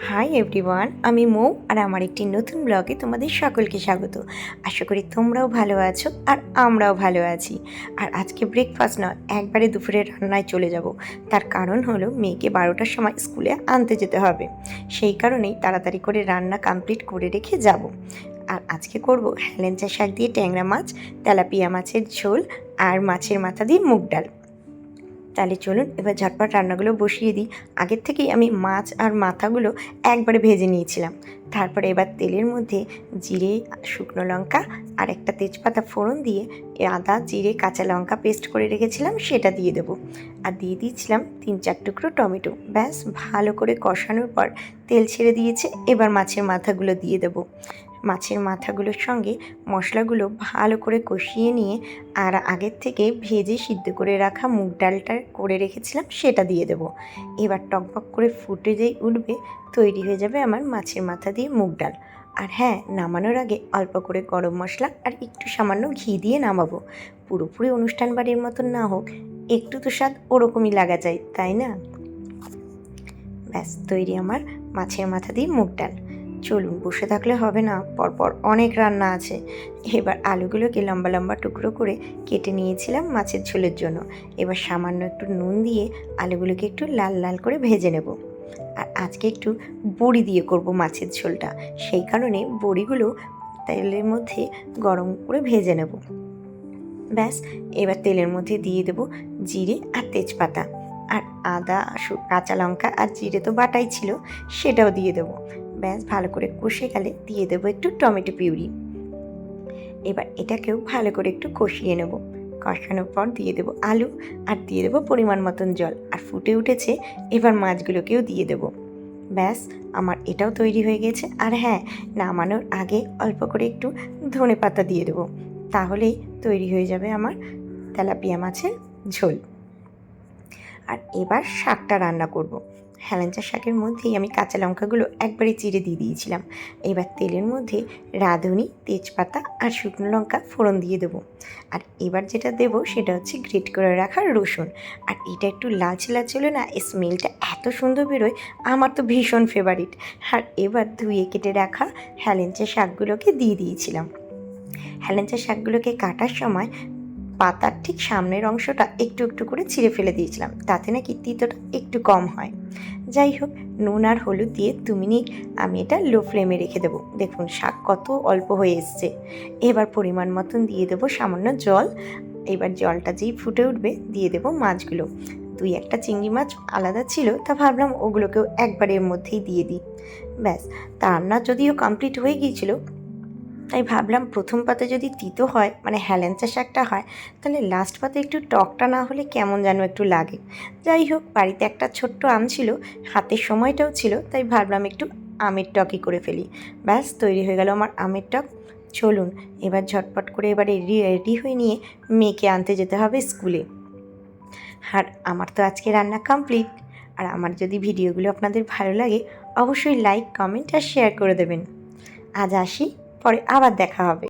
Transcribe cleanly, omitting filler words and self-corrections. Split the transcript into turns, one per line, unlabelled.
Hi everyone, আমি মৌ আর আমার একটি নতুন ব্লগে তোমাদের সকলকে স্বাগত। আশা করি তোমরাও ভালো আছো আর আমরাও ভালো আছি। আর আজকে ব্রেকফাস্ট নয়, একবারে দুপুরে রান্নায় চলে যাব। তার কারণ হলো মেয়েকে 12টার সময় স্কুলে আনতে যেতে হবে, সেই কারণেই তাড়াতাড়ি করে রান্না কমপ্লিট করে রেখে যাব। আর আজকে করব হেলেঞ্চা শাক দিয়ে ট্যাংরা মাছ, তেলাপিয়া মাছের ঝোল আর মাছের মাথা দিয়ে মুগ ডাল। তাহলে চলুন এবার ঝটপট রান্নাগুলো বসিয়ে দিই। আগের থেকেই আমি মাছ আর মাথাগুলো একবারে ভেজে নিয়েছিলাম। তারপরে এবার তেলের মধ্যে জিরে, শুকনো লঙ্কা আর একটা তেজপাতা ফোড়ন দিয়ে আদা, জিরে, কাঁচা লঙ্কা পেস্ট করে রেখেছিলাম সেটা দিয়ে দেবো। আর দিয়ে দিয়েছিলাম 3-4 টুকরো টমেটো। ব্যাস ভালো করে কষানোর পর তেল ছেড়ে দিয়েছে। এবার মাছের মাথাগুলো দিয়ে দেবো। মাছের মাথাগুলোর সঙ্গে মশলাগুলো ভালো করে কষিয়ে নিয়ে আর আগের থেকে ভেজে সিদ্ধ করে রাখা মুগ ডালটা করে রেখেছিলাম সেটা দিয়ে দেবো। এবার টকবক করে ফুটে যেই উঠবে তৈরি হয়ে যাবে আমার মাছের মাথা দিয়ে মুগ ডাল। আর হ্যাঁ, নামানোর আগে অল্প করে গরম মশলা আর একটু সামান্য ঘি দিয়ে নামাবো। পুরোপুরি অনুষ্ঠান বাড়ির মতন না হোক, একটু তো স্বাদ ওরকমই লাগা যায়, তাই না? ব্যাস তৈরি আমার মাছের মাথা দিয়ে মুগ ডাল। চলুন, বসে থাকলে হবে না, পরপর অনেক রান্না আছে। এবার আলুগুলোকে লম্বা লম্বা টুকরো করে কেটে নিয়েছিলাম মাছের ঝোলের জন্য। এবার সামান্য একটু নুন দিয়ে আলুগুলোকে একটু লাল লাল করে ভেজে নেব। আর আজকে একটু বড়ি দিয়ে করব মাছের ঝোলটা, সেই কারণে বড়িগুলো তেলের মধ্যে গরম করে ভেজে নেব। ব্যাস এবার তেলের মধ্যে দিয়ে দেব জিরে আর তেজপাতা, আর আদা, কাঁচা লঙ্কা আর জিরে তো বাটাই ছিল, সেটাও দিয়ে দেবো। ব্যাস ভালো করে কষে গেলে দিয়ে দেবো একটু টমেটো পিউরি। এবার এটাকেও ভালো করে একটু কষিয়ে নেব। কষানোর পর দিয়ে দেবো আলু আর দিয়ে দেবো পরিমাণ মতন জল। আর ফুটে উঠেছে, এবার মাছগুলোকেও দিয়ে দেবো। ব্যাস আমার এটাও তৈরি হয়ে গেছে। আর হ্যাঁ, নামানোর আগে অল্প করে একটু ধনে পাতা দিয়ে দেবো, তাহলেই তৈরি হয়ে যাবে আমার তেলাপিয়া মাছের ঝোল। আর এবার শাকটা রান্না করব। হেলেঞ্চা শাকের মধ্যেই আমি কাঁচা লঙ্কাগুলো একবারে চিড়ে দিয়ে দিয়েছিলাম। এবার তেলের মধ্যে রাঁধুনি, তেজপাতা আর শুকনো লঙ্কা ফোড়ন দিয়ে দেবো। আর এবার যেটা দেবো সেটা হচ্ছে গ্রেট করে রাখা রসুন। আর এটা একটু লালচে লালচে হলে না, স্মেলটা এত সুন্দর বেরোয়, আমার তো ভীষণ ফেভারিট। আর এবার ধুয়ে কেটে রাখা হেলেঞ্চা শাকগুলোকে দিয়ে দিয়েছিলাম। হেলেঞ্চা শাকগুলোকে কাটার সময় পাতার ঠিক সামনের অংশটা একটু একটু করে ছিঁড়ে ফেলে দিয়েছিলাম, তাতে নাকি তিতোটা একটু কম হয়। যাই হোক, নুন আর হলুদ দিয়ে 2 মিনিট আমি এটা লো ফ্লেমে রেখে দেবো। দেখুন শাক কত অল্প হয়ে এসছে। এবার পরিমাণ মতন দিয়ে দেবো সামান্য জল। এবার জলটা যেই ফুটে উঠবে দিয়ে দেবো মাছগুলো। 2-1টা চিংড়ি মাছ আলাদা ছিল, তা ভাবলাম ওগুলোকেও একবারের মধ্যেই দিয়ে দিই। ব্যাস, তা রান্না যদিও কমপ্লিট হয়ে গিয়েছিল, তাই ভাবলাম প্রথম পাতে যদি তিতো হয়, মানে হেলেঞ্চা শাকটা হয়, তাহলে লাস্ট পাতে একটু টকটা না হলে কেমন যেন একটু লাগে। যাই হোক, বাড়িতে একটা ছোট্ট আম ছিল, হাতের সময়টাও ছিল, তাই ভাবলাম একটু আমের টকই করে ফেলি। ব্যাস তৈরি হয়ে গেল আমার আমের টক। চলুন এবার ঝটপট করে এবারে রেডি হয়ে নিয়ে মেয়েকে আনতে যেতে হবে স্কুলে। আর আমার তো আজকে রান্না কমপ্লিট। আর আমার যদি ভিডিওগুলো আপনাদের ভালো লাগে, অবশ্যই লাইক, কমেন্ট আর শেয়ার করে দেবেন। আজ আসি, পরে আবার দেখা হবে।